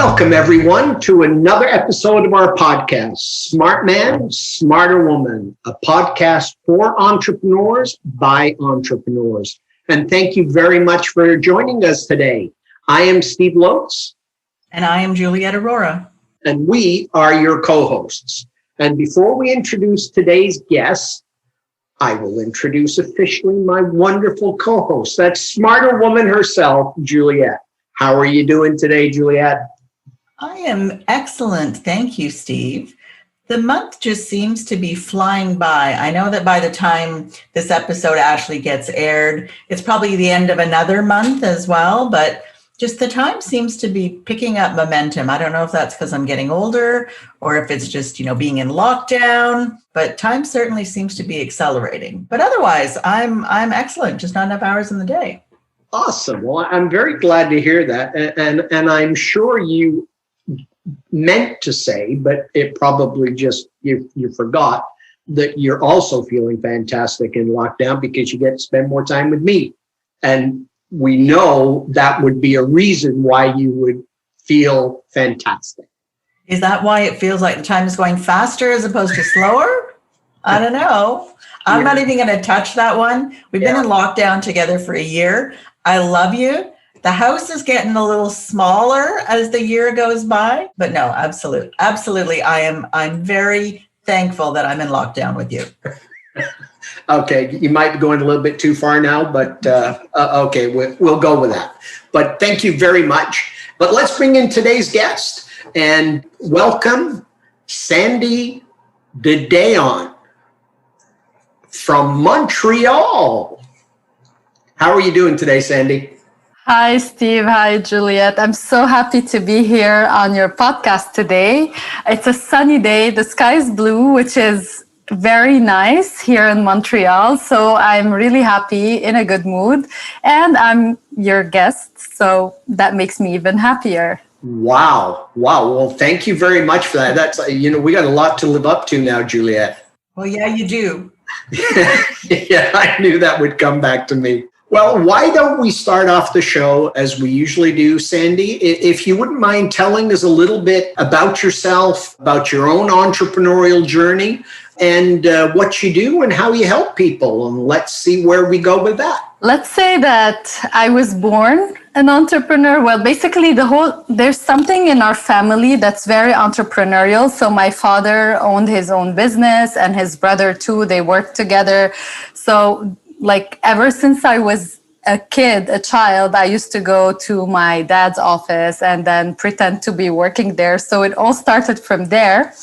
Welcome, everyone, to another episode of our podcast, Smart Man, Smarter Woman, a podcast for entrepreneurs by entrepreneurs. And thank you very much for joining us today. I am Steve Lotz. And I am Juliet Aurora. And we are your co-hosts. And before we introduce today's guest, I will introduce officially my wonderful co-host, that smarter woman herself, Juliet. How are you doing today, Juliet? I am excellent. Thank you, Steve. The month just seems to be flying by. I know that by the time this episode actually gets aired, it's probably the end of another month as well, but just the time seems to be picking up momentum. I don't know if that's because I'm getting older or if it's just, being in lockdown, but time certainly seems to be accelerating. But otherwise, I'm excellent, just not enough hours in the day. Awesome. Well, I'm very glad to hear that. And I'm sure you meant to say, but it probably just, you forgot that you're also feeling fantastic in lockdown because you get to spend more time with me. And we know that would be a reason why you would feel fantastic. Is that why it feels like the time is going faster as opposed to slower? I don't know. I'm not even going to touch that one. We've been in lockdown together for a year. I love you. The house is getting a little smaller as the year goes by, but no, absolutely. I'm very thankful that I'm in lockdown with you. Okay, you might be going a little bit too far now, but okay, we'll go with that. But thank you very much. But let's bring in today's guest and welcome Sandy Dedeian from Montreal. How are you doing today, Sandy? Hi, Steve. Hi, Juliet. I'm so happy to be here on your podcast today. It's a sunny day. The sky is blue, which is very nice here in Montreal. So I'm really happy, in a good mood. And I'm your guest, so that makes me even happier. Wow. Well, thank you very much for that. That's, we got a lot to live up to now, Juliet. Well, yeah, you do. Yeah, I knew that would come back to me. Well, why don't we start off the show as we usually do, Sandy? If you wouldn't mind telling us a little bit about yourself, about your own entrepreneurial journey, and what you do and how you help people. And let's see where we go with that. Let's say that I was born an entrepreneur. Well, basically there's something in our family that's very entrepreneurial. So my father owned his own business and his brother too. They worked together. So ever since I was a child, I used to go to my dad's office and then pretend to be working there. So it all started from there.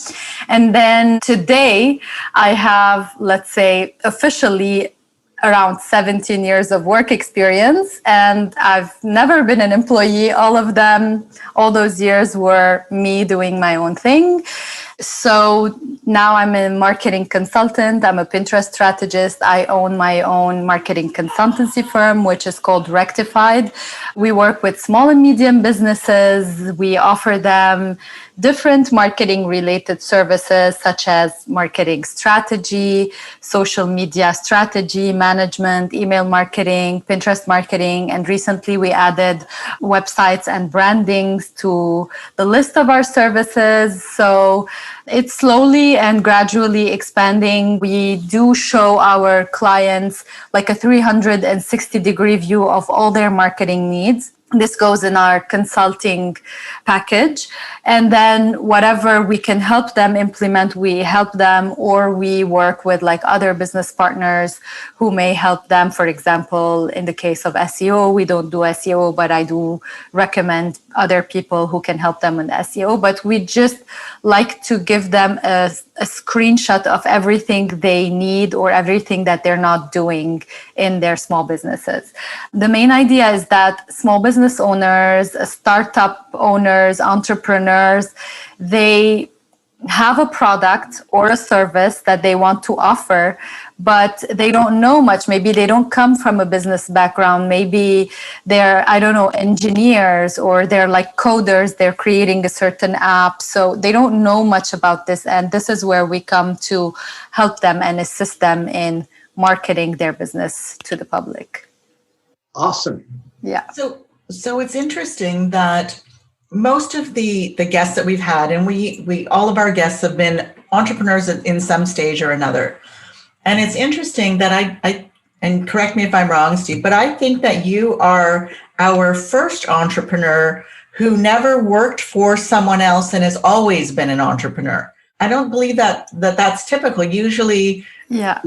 And then today I have, let's say, officially around 17 years of work experience. And I've never been an employee. All those years were me doing my own thing. So now I'm a marketing consultant. I'm a Pinterest strategist. I own my own marketing consultancy firm, which is called Rectified. We work with small and medium businesses. We offer them different marketing related services such as marketing strategy, social media strategy, management, email marketing, Pinterest marketing. And recently we added websites and brandings to the list of our services. So it's slowly and gradually expanding. We do show our clients a 360-degree view of all their marketing needs. This goes in our consulting package. And then whatever we can help them implement, we help them, or we work with other business partners who may help them. For example, in the case of SEO, we don't do SEO, but I do recommend other people who can help them with SEO. But we just like to give them a screenshot of everything they need or everything that they're not doing in their small businesses. The main idea is that small business owners, startup owners, entrepreneurs, they have a product or a service that they want to offer, but they don't know much. Maybe they don't come from a business background. Maybe they're, engineers, or they're coders. They're creating a certain app. So they don't know much about this. And this is where we come to help them and assist them in marketing their business to the public. Awesome. Yeah. So it's interesting that most of the guests that we've had, and we all of our guests have been entrepreneurs in some stage or another. And it's interesting that I and correct me if I'm wrong, Steve, but I think that you are our first entrepreneur who never worked for someone else and has always been an entrepreneur. I don't believe that's typical. Usually, yeah.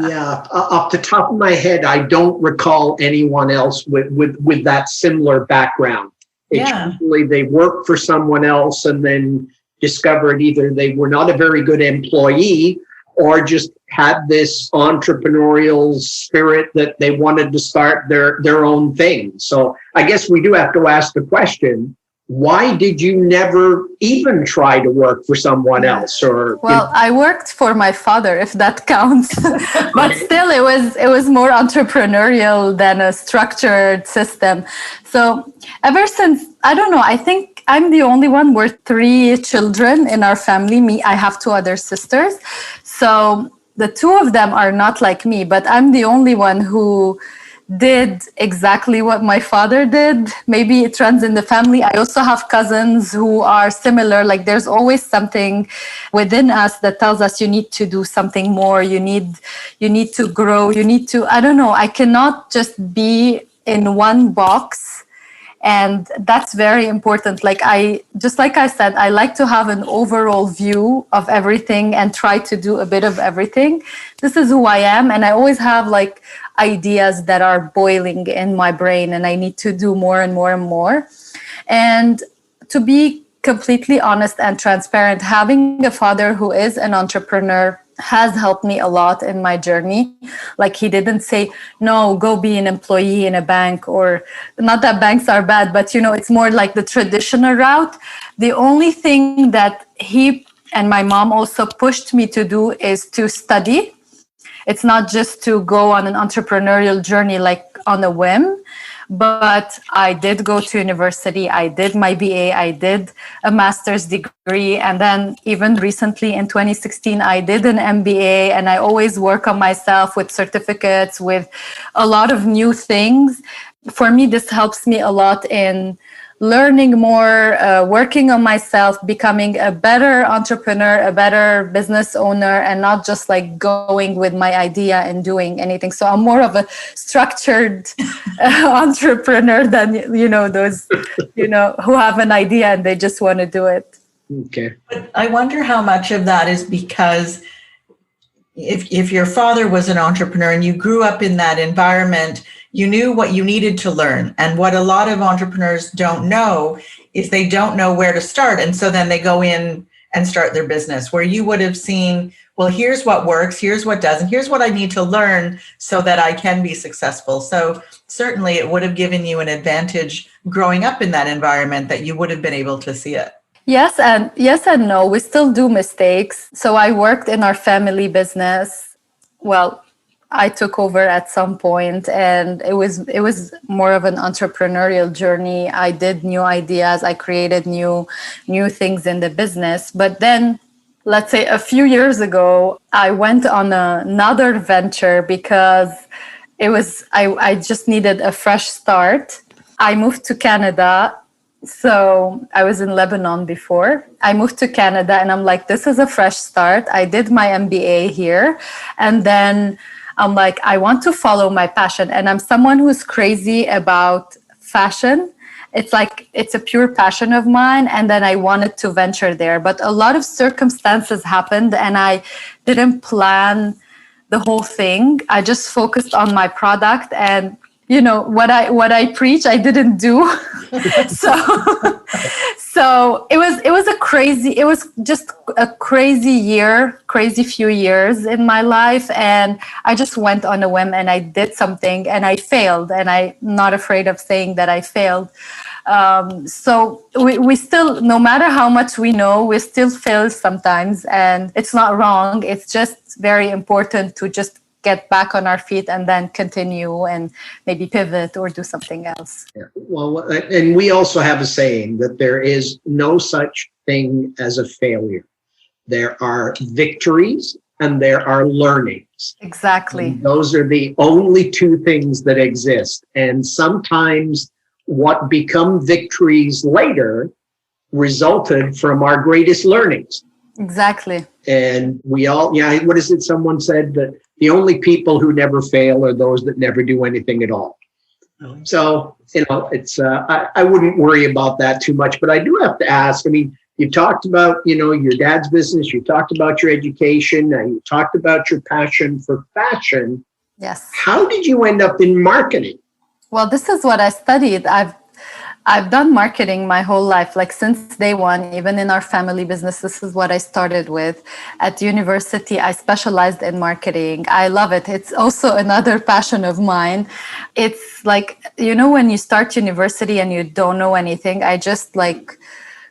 Off the top of my head, I don't recall anyone else with that similar background. It's usually they work for someone else and then discovered either they were not a very good employee or just had this entrepreneurial spirit that they wanted to start their own thing. So I guess we do have to ask the question, why did you never even try to work for someone else? Or well, I worked for my father, if that counts. But still, it was more entrepreneurial than a structured system. So ever since, I don't know, I think I'm the only one. We're 3 children in our family. I have 2 other sisters. So the 2 of them are not like me, but I'm the only one who did exactly what my father did. Maybe it runs in the family. I also have cousins who are similar. Like there's always something within us that tells us you need to do something more. You need to grow. You need to, I don't know, I cannot just be in one box. And that's very important. Like I said, I like to have an overall view of everything and try to do a bit of everything. This is who I am. And I always have like ideas that are boiling in my brain and I need to do more and more and more. And to be completely honest and transparent, having a father who is an entrepreneur has helped me a lot in my journey. Like he didn't say, no, go be an employee in a bank, or not that banks are bad, but it's more like the traditional route. The only thing that he and my mom also pushed me to do is to study. It's not just to go on an entrepreneurial journey like on a whim. But I did go to university. I did my BA. I did a master's degree. And then even recently in 2016, I did an MBA. And I always work on myself with certificates, with a lot of new things. For me, this helps me a lot in learning more, working on myself, becoming a better entrepreneur, a better business owner, and not just like going with my idea and doing anything. So I'm more of a structured entrepreneur than, those, who have an idea and they just want to do it. Okay. But I wonder how much of that is because if your father was an entrepreneur and you grew up in that environment, you knew what you needed to learn. And what a lot of entrepreneurs don't know is they don't know where to start. And so then they go in and start their business, where you would have seen, well, here's what works, here's what doesn't, here's what I need to learn so that I can be successful. So certainly it would have given you an advantage growing up in that environment that you would have been able to see it. Yes and no. We still do mistakes. So I worked in our family business. Well, I took over at some point, and it was more of an entrepreneurial journey. I did new ideas. I created new things in the business. But then, let's say a few years ago, I went on another venture because I just needed a fresh start. I moved to Canada. So I was in Lebanon before. I moved to Canada and I'm like, this is a fresh start. I did my MBA here. And then I'm like, I want to follow my passion. And I'm someone who's crazy about fashion. It's like, it's a pure passion of mine. And then I wanted to venture there. But a lot of circumstances happened and I didn't plan the whole thing. I just focused on my product, and what I preach, I didn't do. So it was just a crazy few years in my life. And I just went on a whim and I did something and I failed, and I'm not afraid of saying that I failed. So we still, no matter how much we know, we still fail sometimes, and it's not wrong. It's just very important to just get back on our feet and then continue and maybe pivot or do something else. Yeah. Well, and we also have a saying that there is no such thing as a failure. There are victories and there are learnings. Exactly. And those are the only 2 things that exist. And sometimes what become victories later resulted from our greatest learnings. Exactly. And we all, what is it? Someone said that the only people who never fail are those that never do anything at all. So, it's, I wouldn't worry about that too much, but I do have to ask, I mean, you talked about, your dad's business, you talked about your education, and you talked about your passion for fashion. Yes. How did you end up in marketing? Well, this is what I studied. I've done marketing my whole life, like since day one, even in our family business. This is what I started with. At university, I specialized in marketing. I love it. It's also another passion of mine. It's like, when you start university and you don't know anything, I just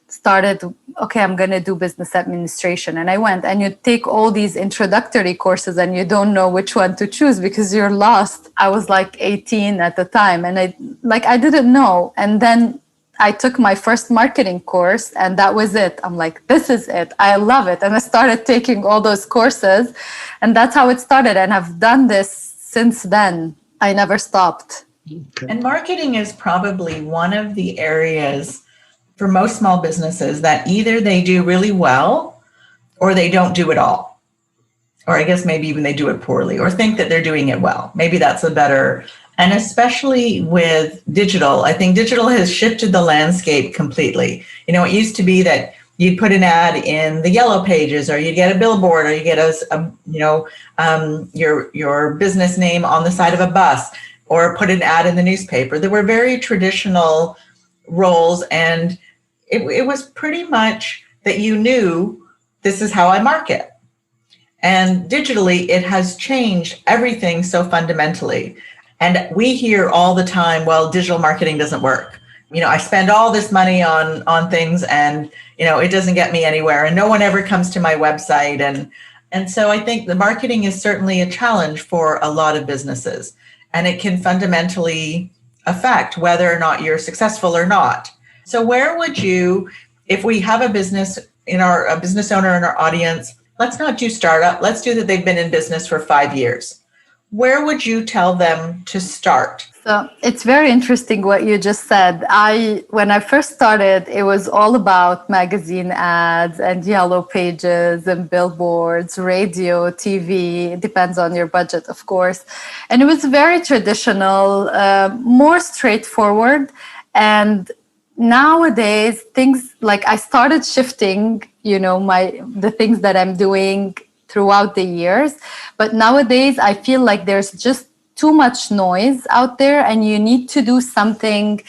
started, okay, I'm going to do business administration. And I went, and you take all these introductory courses and you don't know which one to choose because you're lost. I was 18 at the time, and I didn't know. And then I took my first marketing course, and that was it. I'm like, this is it. I love it. And I started taking all those courses, and that's how it started. And I've done this since then. I never stopped. Okay. And marketing is probably one of the areas for most small businesses that either they do really well or they don't do it all. Or I guess maybe even they do it poorly or think that they're doing it well. Maybe that's a better, and especially with digital, I think digital has shifted the landscape completely. It used to be that you'd put an ad in the yellow pages, or you'd get a billboard, or you get your business name on the side of a bus, or put an ad in the newspaper. There were very traditional roles, and it was pretty much that you knew this is how I market. And digitally, it has changed everything so fundamentally. And we hear all the time, well, digital marketing doesn't work. I spend all this money on things, and it doesn't get me anywhere, and no one ever comes to my website. And so I think the marketing is certainly a challenge for a lot of businesses, and it can fundamentally affect whether or not you're successful or not. So where would you, if we have a business owner in our audience, let's not do startup, let's do that they've been in business for 5 years. Where would you tell them to start? So it's very interesting what you just said. When I first started, it was all about magazine ads and yellow pages and billboards, radio, TV. It depends on your budget, of course. And it was very traditional, more straightforward. And nowadays, things like I started shifting, the things that I'm doing throughout the years. But nowadays, I feel like there's just too much noise out there, and you need to do something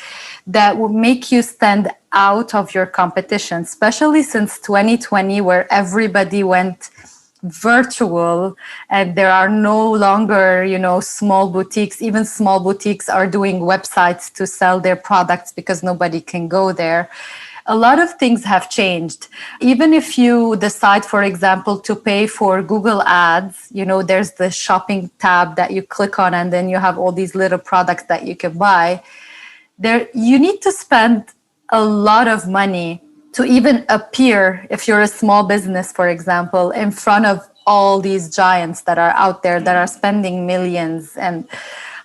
that will make you stand out of your competition, especially since 2020, where everybody went virtual and there are no longer, small boutiques. Even small boutiques are doing websites to sell their products because nobody can go there. A lot of things have changed. Even if you decide, for example, to pay for Google Ads, there's the shopping tab that you click on, and then you have all these little products that you can buy. You need to spend a lot of money to even appear, if you're a small business, for example, in front of all these giants that are out there that are spending millions and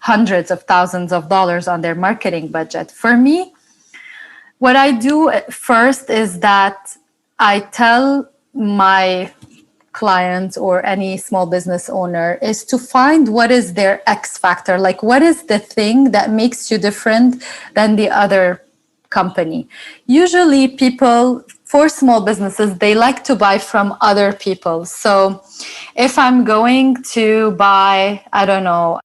hundreds of thousands of dollars on their marketing budget. For me, what I do first is that I tell my client or any small business owner is to find what is their X factor, like what is the thing that makes you different than the other company. Usually people, for small businesses, they like to buy from other people. So if I'm going to buy,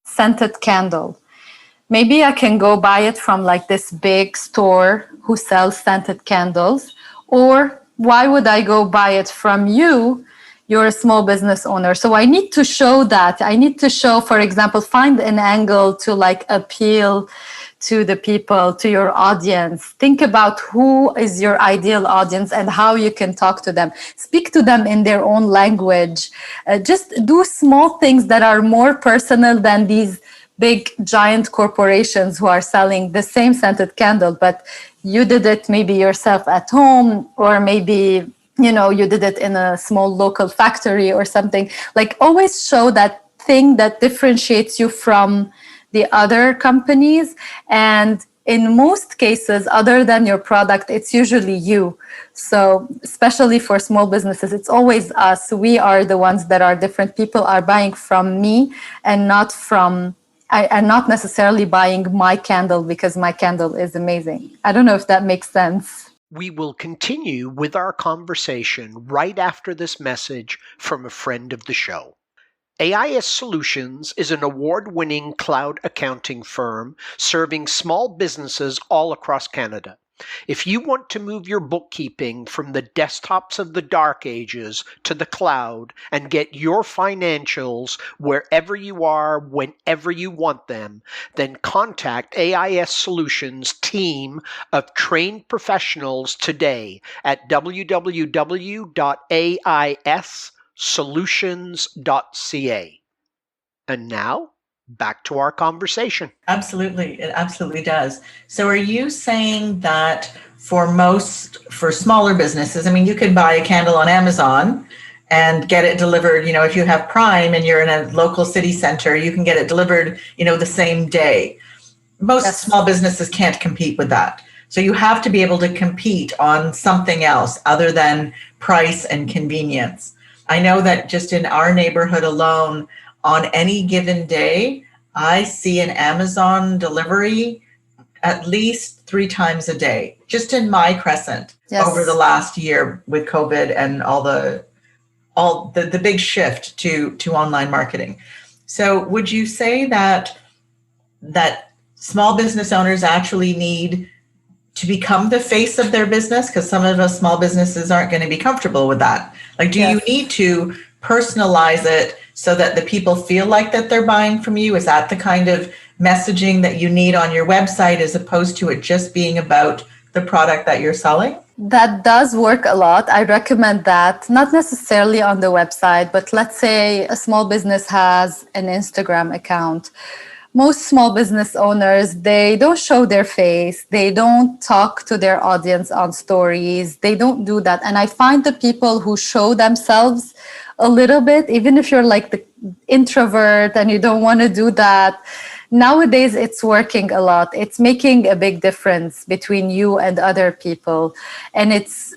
scented candle, maybe I can go buy it from this big store who sells scented candles. Or why would I go buy it from you? You're a small business owner. So I need to show that. I need to show, for example, find an angle to appeal to the people, to your audience. Think about who is your ideal audience and how you can talk to them. Speak to them in their own language. Just do small things that are more personal than these big giant corporations who are selling the same scented candle, but you did it maybe yourself at home, or maybe, you did it in a small local factory or something. Always show that thing that differentiates you from the other companies. And in most cases, other than your product, it's usually you. So especially for small businesses, it's always us. We are the ones that are different. People are buying from me and not necessarily buying my candle because my candle is amazing. I don't know if that makes sense. We will continue with our conversation right after this message from a friend of the show. AIS Solutions is an award-winning cloud accounting firm serving small businesses all across Canada. If you want to move your bookkeeping from the desktops of the dark ages to the cloud and get your financials wherever you are, whenever you want them, then contact AIS Solutions' team of trained professionals today at www.aissolutions.ca. And now, back to our conversation. Absolutely. It absolutely does. So are you saying that for smaller businesses, I mean, you can buy a candle on Amazon and get it delivered, if you have Prime and you're in a local city center, you can get it delivered, the same day. Most small businesses can't compete with that. So you have to be able to compete on something else other than price and convenience. I know that just in our neighborhood alone, on any given day, I see an Amazon delivery at least 3 times a day, just in my crescent over the last year with COVID and all the big shift to online marketing. So would you say that small business owners actually need to become the face of their business? Because some of us small businesses aren't going to be comfortable with that. Like, do you need to personalize it so that the people feel like that they're buying from you? Is that the kind of messaging that you need on your website as opposed to it just being about the product that you're selling? That does work a lot. I recommend that, not necessarily on the website, but let's say a small business has an Instagram account. Most small business owners, they don't show their face. They don't talk to their audience on stories. They don't do that. And I find the people who show themselves a little bit, even if you're like the introvert and you don't want to do that, nowadays it's working a lot. It's making a big difference between you and other people. And it's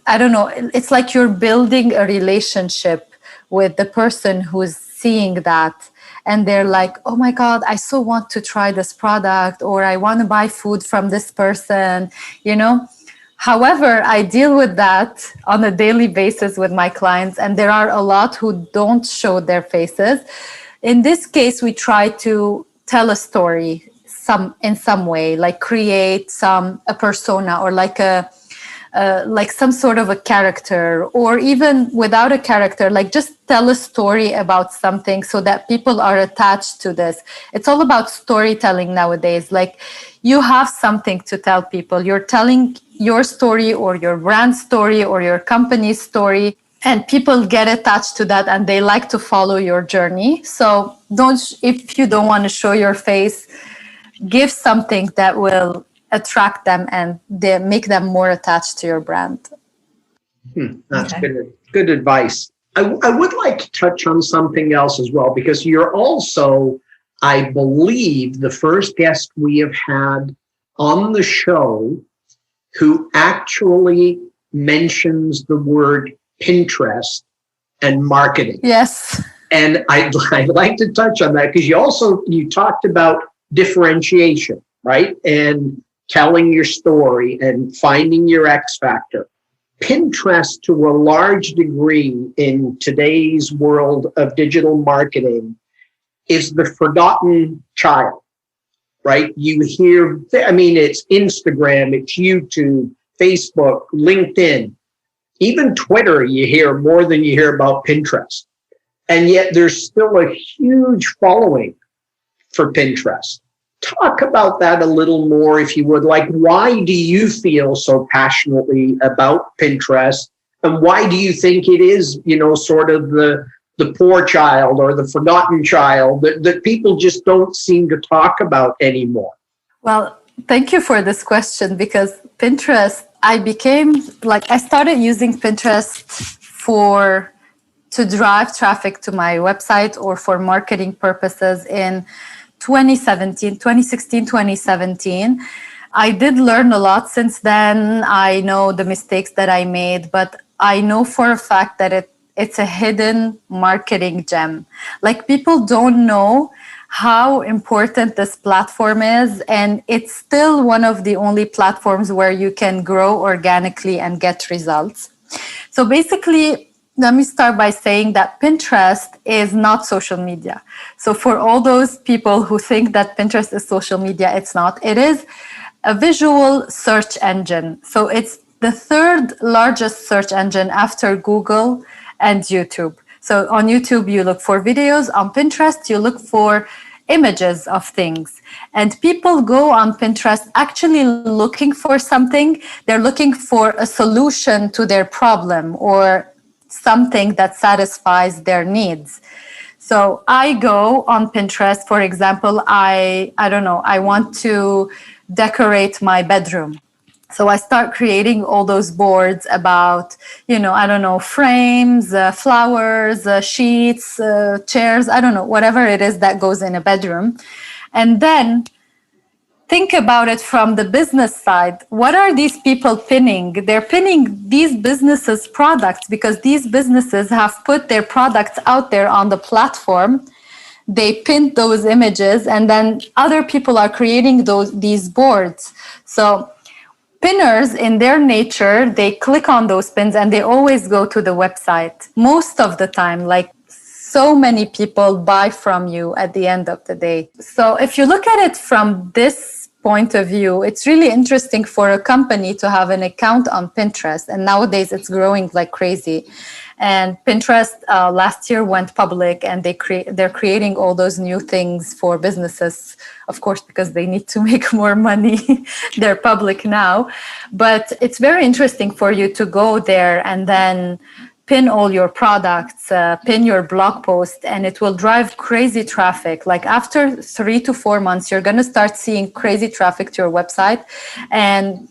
like you're building a relationship with the person who's seeing that. And they're like, oh my God, I so want to try this product, or I want to buy food from this person, However, I deal with that on a daily basis with my clients, and there are a lot who don't show their faces. In this case, we try to tell a story in some way, like create a persona, or like some sort of a character, or even without a character, like just tell a story about something so that people are attached to this. It's all about storytelling nowadays. Like, you have something to tell people. You're telling your story or your brand story or your company's story, and people get attached to that and they like to follow your journey. So if you don't want to show your face, give something that will attract them and make them more attached to your brand. That's good advice. I would like to touch on something else as well, because you're also, I believe, the first guest we have had on the show who actually mentions the word Pinterest and marketing. Yes. And I'd like to touch on that, because you talked about differentiation, right? And telling your story and finding your X factor. Pinterest, to a large degree in today's world of digital marketing, is the forgotten child, right? You hear, it's Instagram, it's YouTube, Facebook, LinkedIn, even Twitter, you hear more than you hear about Pinterest. And yet there's still a huge following for Pinterest. Talk about that a little more, if you would. Like, why do you feel so passionately about Pinterest? And why do you think it is, sort of the poor child or the forgotten child that people just don't seem to talk about anymore? Well, thank you for this question, because Pinterest, I started using Pinterest to drive traffic to my website or for marketing purposes in 2016, 2017. I did learn a lot since then. I know the mistakes that I made, but I know for a fact that it's a hidden marketing gem. Like, people don't know how important this platform is, and it's still one of the only platforms where you can grow organically and get results. So basically, let me start by saying that Pinterest is not social media. So for all those people who think that Pinterest is social media, it's not. It is a visual search engine. So it's the third largest search engine after Google and YouTube. So on YouTube, you look for videos. On Pinterest, you look for images of things. And people go on Pinterest actually looking for something. They're looking for a solution to their problem or something that satisfies their needs. So I go on Pinterest, for example, I don't know, I want to decorate my bedroom. So I start creating all those boards about, I don't know, frames, flowers, sheets, chairs, I don't know, whatever it is that goes in a bedroom. And then think about it from the business side. What are these people pinning? They're pinning these businesses' products because these businesses have put their products out there on the platform. They pinned those images, and then other people are creating these boards. So pinners, in their nature, they click on those pins and they always go to the website. Most of the time, like, so many people buy from you at the end of the day. So if you look at it from this point of view, it's really interesting for a company to have an account on Pinterest. And nowadays it's growing like crazy. And Pinterest last year went public, and they're creating all those new things for businesses, of course, because they need to make more money. They're public now. But it's very interesting for you to go there and then pin all your products, pin your blog post, and it will drive crazy traffic. Like, after 3 to 4 months, you're going to start seeing crazy traffic to your website. And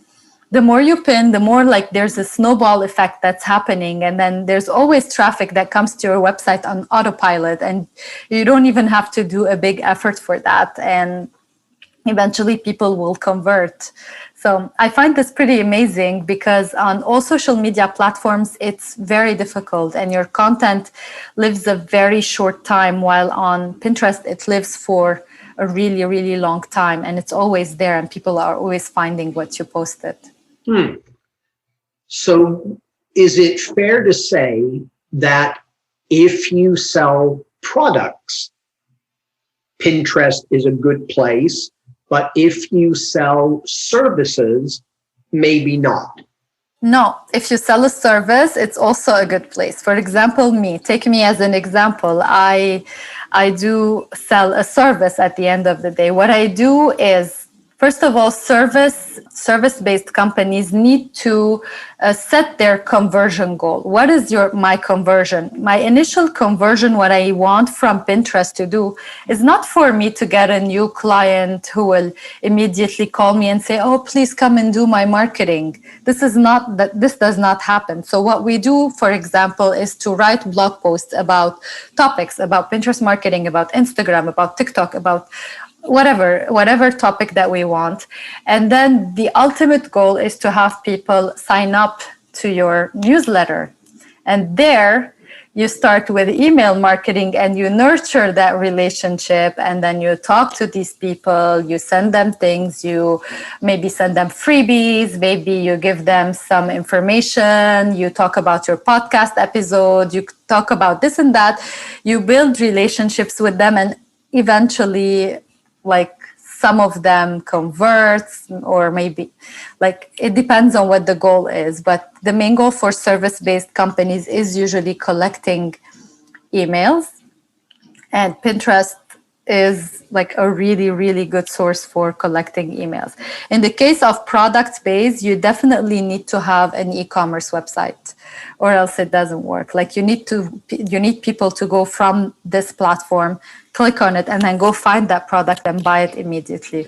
the more you pin, the more, like, there's a snowball effect that's happening. And then there's always traffic that comes to your website on autopilot, and you don't even have to do a big effort for that. And eventually people will convert. So I find this pretty amazing because on all social media platforms, it's very difficult, and your content lives a very short time, while on Pinterest, it lives for a really, really long time, and it's always there, and people are always finding what you posted. So is it fair to say that if you sell products, Pinterest is a good place, but if you sell services, maybe not? No, if you sell a service, it's also a good place. For example, take me as an example. I do sell a service at the end of the day. What I do is, first of all, service-based companies need to set their conversion goal. What is my conversion? My initial conversion, what I want from Pinterest to do is not for me to get a new client who will immediately call me and say, "Oh, please come and do my marketing." This does not happen. So what we do, for example, is to write blog posts about topics, about Pinterest marketing, about Instagram, about TikTok, about whatever topic that we want. And then the ultimate goal is to have people sign up to your newsletter. And there you start with email marketing, and you nurture that relationship, and then you talk to these people, you send them things, you maybe send them freebies, maybe you give them some information, you talk about your podcast episode, you talk about this and that, you build relationships with them, and eventually, like, some of them converts, or maybe, like, it depends on what the goal is. But the main goal for service-based companies is usually collecting emails, and Pinterest is like a really, really good source for collecting emails. In the case of product-based, you definitely need to have an e-commerce website, or else it doesn't work. Like, you need people to go from this platform, click on it, and then go find that product and buy it immediately.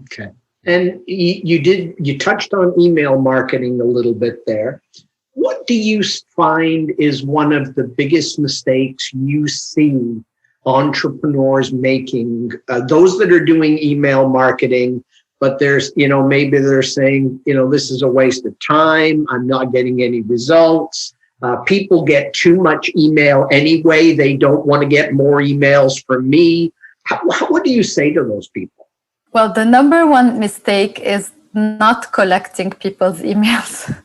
Okay. And you touched on email marketing a little bit there. What do you find is one of the biggest mistakes you see entrepreneurs making, those that are doing email marketing, but there's, maybe they're saying, this is a waste of time. I'm not getting any results. People get too much email anyway. They don't want to get more emails from me. What do you say to those people? Well, the number one mistake is not collecting people's emails.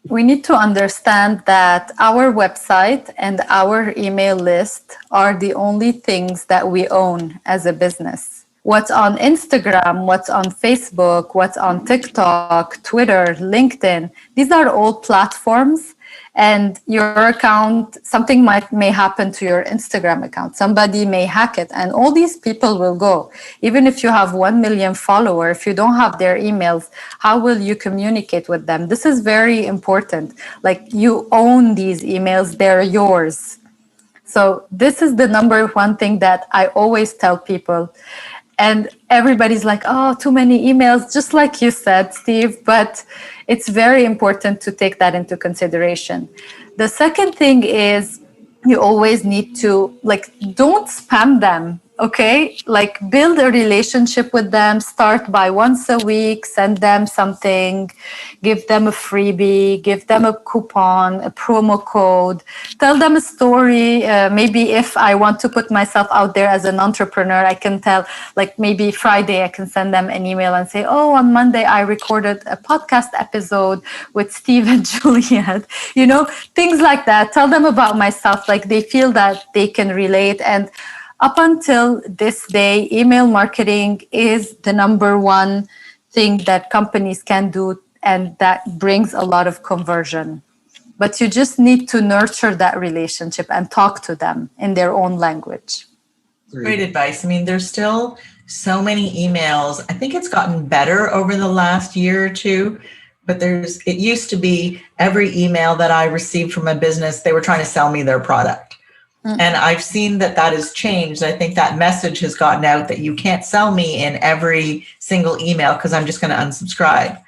We need to understand that our website and our email list are the only things that we own as a business. What's on Instagram, what's on Facebook, what's on TikTok, Twitter, LinkedIn, these are all platforms. And your account, something may happen to your Instagram account. Somebody may hack it, and all these people will go. Even if you have 1 million followers, if you don't have their emails, how will you communicate with them? This is very important. Like, you own these emails, they're yours. So this is the number one thing that I always tell people. And everybody's like, oh, too many emails, just like you said, Steve, but it's very important to take that into consideration. The second thing is you always need to, don't spam them, okay? Build a relationship with them, start by once a week, send them something, give them a freebie, give them a coupon, a promo code, tell them a story. Maybe if I want to put myself out there as an entrepreneur, I can tell, maybe Friday, I can send them an email and say, oh, on Monday, I recorded a podcast episode with Steve and Juliet, things like that. Tell them about myself, they feel that they can relate. And up until this day, email marketing is the number one thing that companies can do, and that brings a lot of conversion. But you just need to nurture that relationship and talk to them in their own language. Great advice. I mean, there's still so many emails. I think it's gotten better over the last year or two, but it used to be every email that I received from a business, they were trying to sell me their product. And I've seen that has changed. I think that message has gotten out that you can't sell me in every single email because I'm just going to unsubscribe.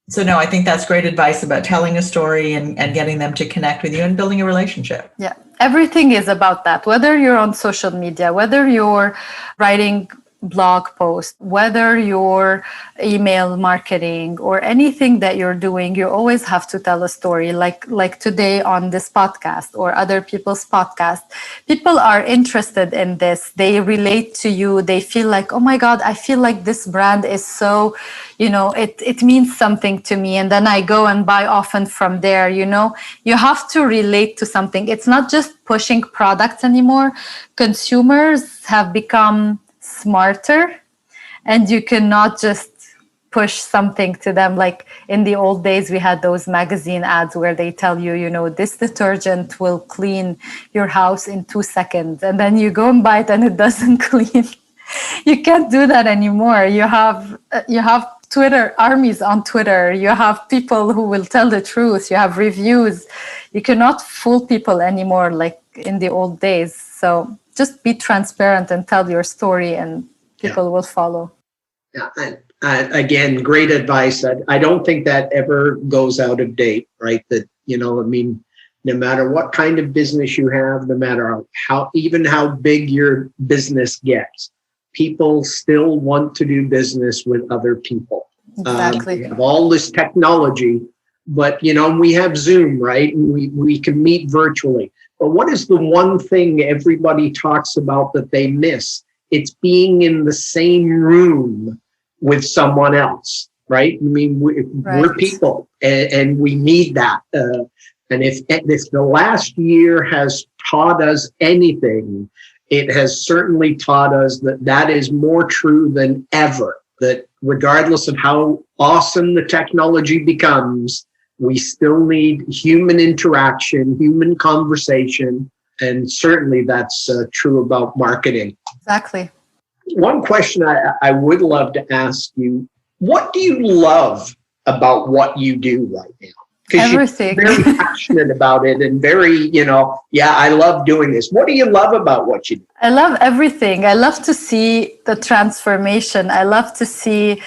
So no, I think that's great advice about telling a story and getting them to connect with you and building a relationship. Yeah, everything is about that. Whether you're on social media, whether you're writing blog post, whether you're email marketing or anything that you're doing, you always have to tell a story. Like today on this podcast or other people's podcast, people are interested in this. They relate to you. They feel like, oh my God, I feel like this brand is so, it means something to me. And then I go and buy often from there. You have to relate to something. It's not just pushing products anymore. Consumers have become smarter, and you cannot just push something to them. Like in the old days, we had those magazine ads where they tell you, this detergent will clean your house in 2 seconds, and then you go and buy it and it doesn't clean. You can't do that anymore. You have Twitter armies on Twitter. You have people who will tell the truth. You have reviews. You cannot fool people anymore like in the old days. So just be transparent and tell your story, and people will follow. Yeah, again, great advice. I don't think that ever goes out of date, right? That, no matter what kind of business you have, no matter how big your business gets, people still want to do business with other people. Exactly. We have all this technology, but, we have Zoom, right? And we can meet virtually. But what is the one thing everybody talks about that they miss? It's being in the same room with someone else, right? I mean, we're people, and we need that. And if the last year has taught us anything, it has certainly taught us that is more true than ever, that regardless of how awesome the technology becomes, we still need human interaction, human conversation, and certainly that's true about marketing. Exactly. One question I would love to ask you, what do you love about what you do right now? Because Everything. You're very passionate about it and very, I love doing this. What do you love about what you do? I love everything. I love to see the transformation. I love to see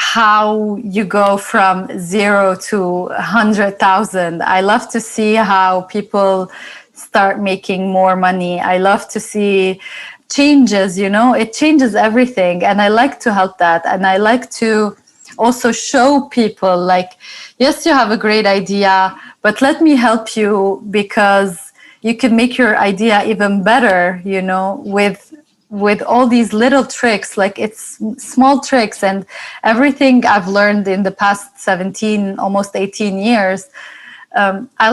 how you go from 0 to 100,000. I love to see how people start making more money. I love to see changes, it changes everything. And I like to help that. And I like to also show people like, yes, you have a great idea, but let me help you, because you can make your idea even better, with all these little tricks. Like, it's small tricks, and everything I've learned in the past 17, almost 18 years. I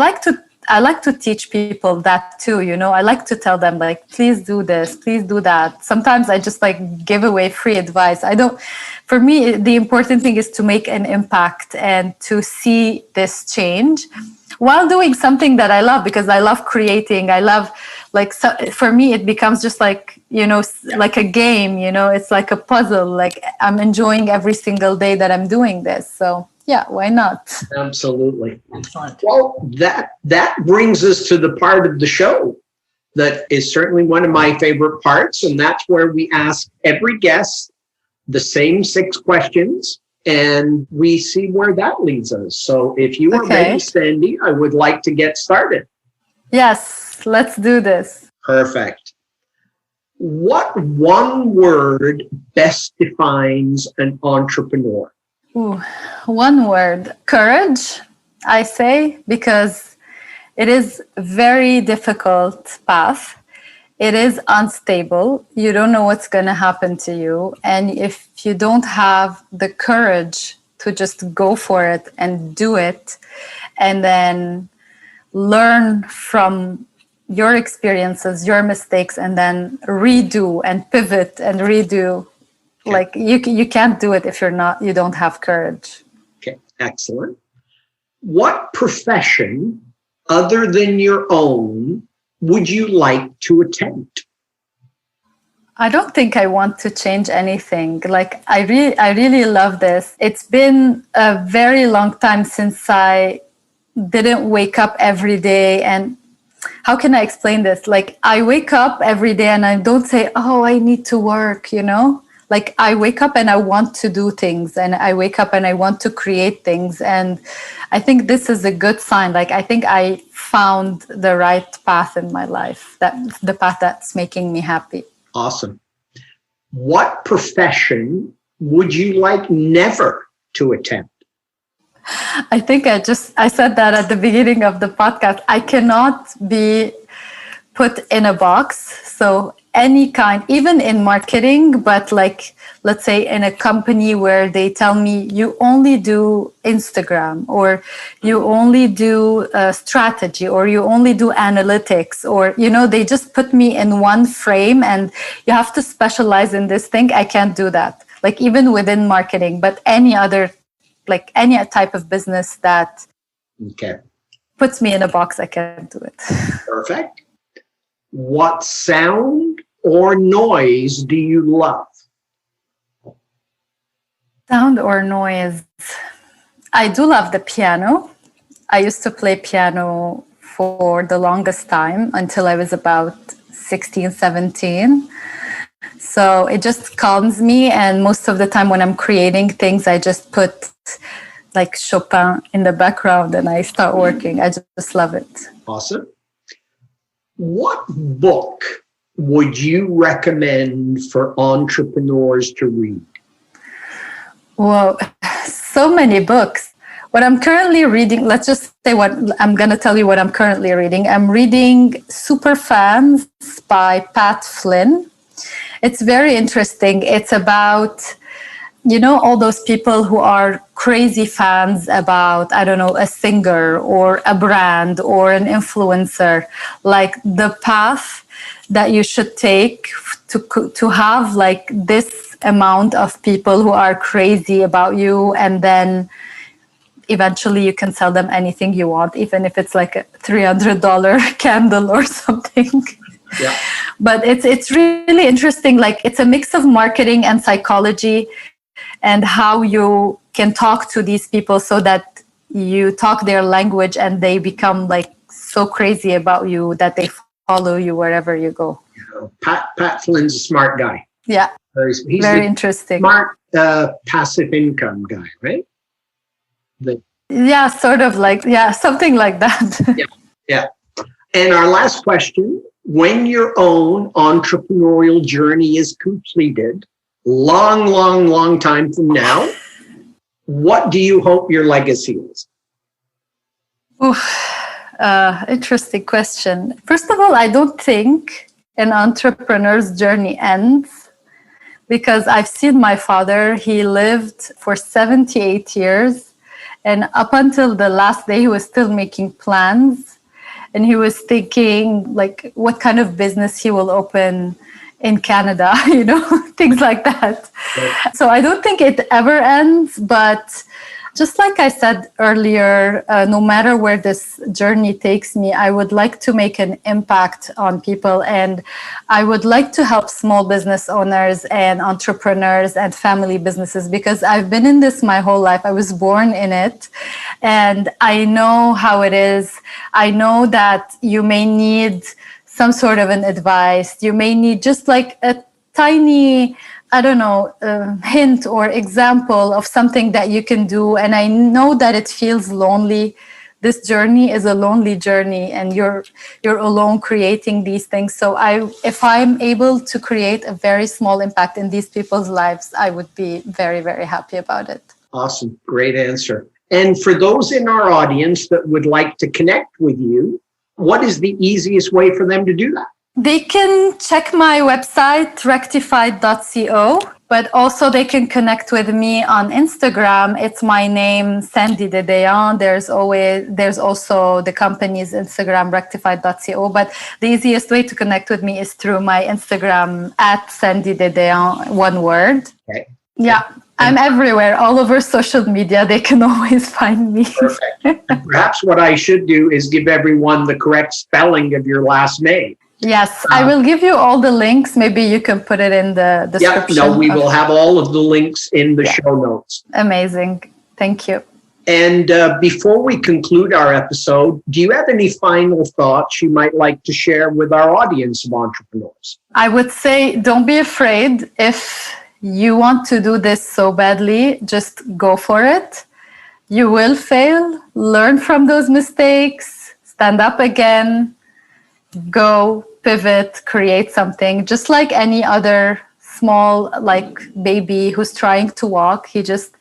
like to teach people that too, I like to tell them, like, please do this, please do that. Sometimes I just like give away free advice. For me, the important thing is to make an impact and to see this change while doing something that I love, because I love creating. I love, like, so for me, it becomes just like, like a game, it's like a puzzle. Like, I'm enjoying every single day that I'm doing this. So yeah, why not? Absolutely. Excellent. Well, that brings us to the part of the show that is certainly one of my favorite parts, and that's where we ask every guest the same 6 questions, and we see where that leads us. So if you are ready, Sandy, I would like to get started. Yes, let's do this. Perfect. What one word best defines an entrepreneur? Ooh, one word: courage, I say, because it is a very difficult path. It is unstable. You don't know what's going to happen to you. And if you don't have the courage to just go for it and do it, and then learn from your experiences, your mistakes, and then redo and pivot and redo, like, you can't do it if you don't have courage. Okay, excellent. What profession other than your own would you like to attempt? I don't think I want to change anything. Like, I really love this. It's been a very long time since I didn't wake up every day. And how can I explain this? Like, I wake up every day and I don't say, oh, I need to work, Like, I wake up and I want to do things, and I wake up and I want to create things. And I think this is a good sign. Like, I think I found the right path in my life, the path that's making me happy. Awesome. What profession would you like never to attempt? I think I said that at the beginning of the podcast. I cannot be put in a box. So any kind, even in marketing, but like, let's say in a company where they tell me you only do Instagram, or you only do strategy, or you only do analytics, or, they just put me in one frame and you have to specialize in this thing. I can't do that. Like, even within marketing, but any other, like any type of business that puts me in a box, I can't do it. Perfect. What sound or noise do you love? Sound or noise? I do love the piano. I used to play piano for the longest time until I was about 16, 17. So it just calms me. And most of the time when I'm creating things, I just put like Chopin in the background and I start working. I just love it. Awesome. What book would you recommend for entrepreneurs to read? Well, so many books. What I'm currently reading, let's just say I'm going to tell you what I'm currently reading. I'm reading Superfans by Pat Flynn. It's very interesting. It's about, all those people who are crazy fans about, I don't know, a singer or a brand or an influencer, like the path that you should take to have like this amount of people who are crazy about you, and then eventually you can sell them anything you want, even if it's like a $300 candle or something. Yeah. But it's really interesting. Like, it's a mix of marketing and psychology, and how you can talk to these people so that you talk their language and they become like so crazy about you that they follow you wherever you go. Pat Flynn's a smart guy. Yeah. He's very interesting. Smart passive income guy, right? Yeah, sort of like, something like that. Yeah. And our last question, when your own entrepreneurial journey is completed, long, long, long time from now, what do you hope your legacy is? Interesting question. First of all, I don't think an entrepreneur's journey ends, because I've seen my father. He lived for 78 years, and up until the last day, he was still making plans, and he was thinking like what kind of business he will open in Canada, things like that. Right. So I don't think it ever ends, but just like I said earlier, no matter where this journey takes me, I would like to make an impact on people, and I would like to help small business owners and entrepreneurs and family businesses, because I've been in this my whole life. I was born in it, and I know how it is. I know that you may need some sort of an advice. You may need just like a tiny, hint or example of something that you can do. And I know that it feels lonely. This journey is a lonely journey, and you're alone creating these things. So if I'm able to create a very small impact in these people's lives, I would be very, very happy about it. Awesome. Great answer. And for those in our audience that would like to connect with you, what is the easiest way for them to do that? They can check my website, rectified.co, but also they can connect with me on Instagram. It's my name, Sandy Dedeian. There's also the company's Instagram, rectified.co, but the easiest way to connect with me is through my Instagram at Sandy Dedeian, one word. Okay. Yeah. I'm everywhere, all over social media. They can always find me. Perfect. Perhaps what I should do is give everyone the correct spelling of your last name. Yes, I will give you all the links. Maybe you can put it in the description. Yeah, no, we will have all of the links in the show notes. Amazing. Thank you. And before we conclude our episode, do you have any final thoughts you might like to share with our audience of entrepreneurs? I would say don't be afraid. If you want to do this so badly, just go for it. You will fail. Learn from those mistakes. Stand up again. Go, pivot, create something. Just like any other small baby who's trying to walk, he just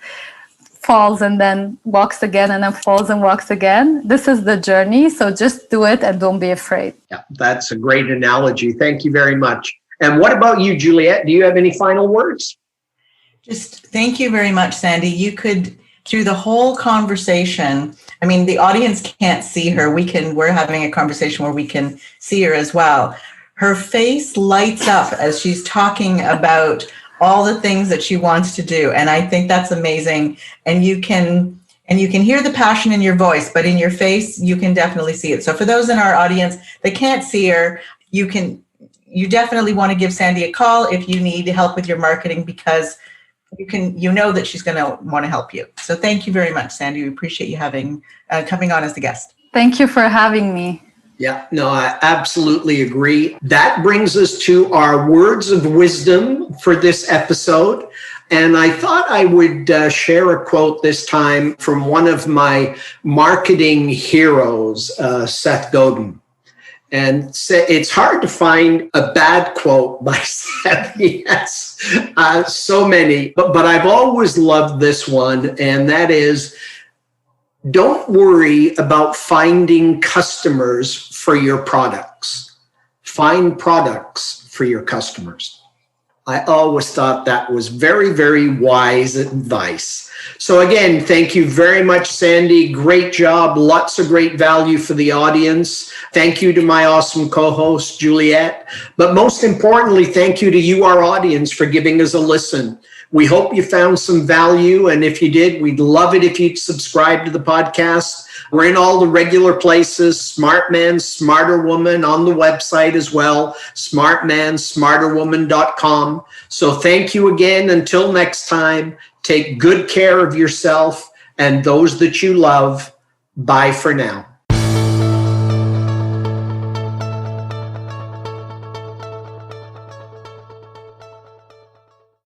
falls and then walks again, and then falls and walks again. This is the journey. So just do it and don't be afraid. Yeah, that's a great analogy. Thank you very much. And what about you, Juliette? Do you have any final words? Just thank you very much, Sandy. You could, through the whole conversation, the audience can't see her. We're having a conversation where we can see her as well. Her face lights up as she's talking about all the things that she wants to do. And I think that's amazing. And you can hear the passion in your voice, but in your face, you can definitely see it. So for those in our audience that can't see her, you definitely want to give Sandy a call if you need help with your marketing, because you know that she's going to want to help you. So thank you very much, Sandy. We appreciate you coming on as the guest. Thank you for having me. Yeah, no, I absolutely agree. That brings us to our words of wisdom for this episode. And I thought I would share a quote this time from one of my marketing heroes, Seth Godin. And it's hard to find a bad quote by Seth. He has so many, but I've always loved this one, and that is, don't worry about finding customers for your products. Find products for your customers. I always thought that was very, very wise advice. So again, thank you very much, Sandy. Great job. Lots of great value for the audience. Thank you to my awesome co-host, Juliette. But most importantly, thank you to you, our audience, for giving us a listen. We hope you found some value. And if you did, we'd love it if you'd subscribe to the podcast. We're in all the regular places, Smart Man, Smarter Woman, on the website as well, smartmansmarterwoman.com. So thank you again. Until next time, take good care of yourself and those that you love. Bye for now.